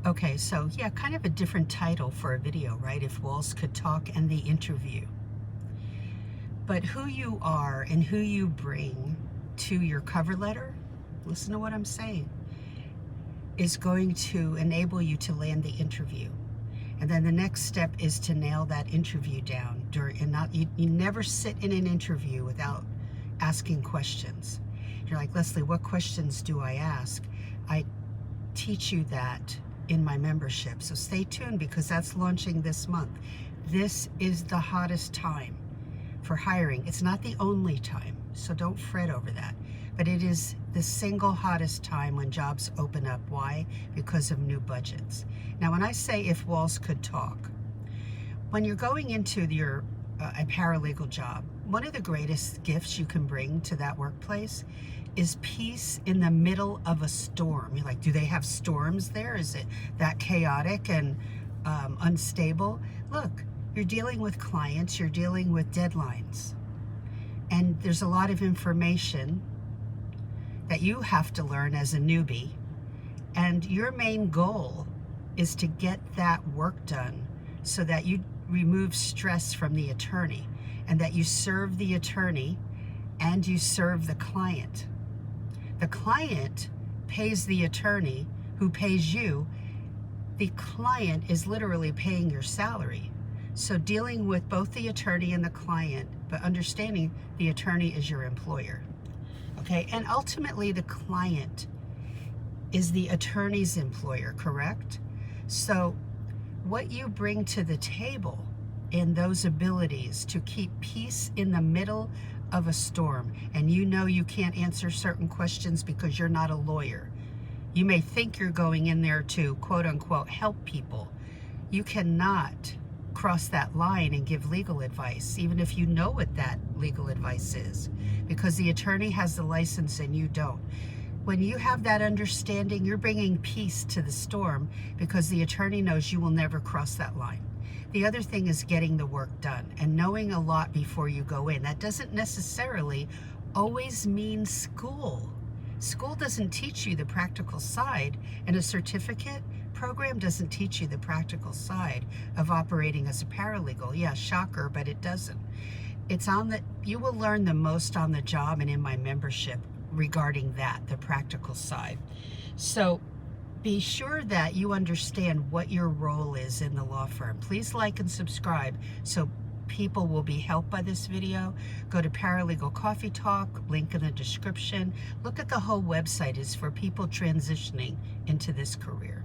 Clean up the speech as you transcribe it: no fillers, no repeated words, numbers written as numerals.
Okay, so yeah, kind of a different title for a video, right? If Walls Could Talk and the interview. But who you are and who you bring to your cover letter, listen to what I'm saying, is going to enable you to land the interview. And then the next step is to nail that interview down and not you never sit in an interview without asking questions. You're like, Leslie, what questions do I ask? I teach you that in my membership. So stay tuned because that's launching this month. This is the hottest time for hiring. It's not the only time, so don't fret over that. But it is the single hottest time when jobs open up. Why? Because of new budgets. Now, when I say if walls could talk, when you're going into your a paralegal job, one of the greatest gifts you can bring to that workplace is peace in the middle of a storm. You're like, do they have storms there? Is it that chaotic and unstable? Look, you're dealing with clients, you're dealing with deadlines, and there's a lot of information that you have to learn as a newbie, and your main goal is to get that work done so that you remove stress from the attorney and that you serve the attorney and you serve the client. The client pays the attorney who pays you. The client is literally paying your salary. So dealing with both the attorney and the client, but understanding the attorney is your employer. Okay, and ultimately the client is the attorney's employer, correct? So what you bring to the table in those abilities to keep peace in the middle of a storm, and you know you can't answer certain questions because you're not a lawyer. You may think you're going in there to quote unquote help people. You cannot cross that line and give legal advice, even if you know what that legal advice is, because the attorney has the license and you don't. When you have that understanding, you're bringing peace to the storm because the attorney knows you will never cross that line. The other thing is getting the work done and knowing a lot before you go in. That doesn't necessarily always mean school. School doesn't teach you the practical side, and a certificate program doesn't teach you the practical side of operating as a paralegal. Yeah, shocker, but it doesn't. It's on the, you will learn the most on the job and in my membership regarding that, the practical side. So be sure that you understand what your role is in the law firm. Please like and subscribe so people will be helped by this video. Go to Paralegal Coffee Talk, link in the description. Look at the whole website. It's for people transitioning into this career.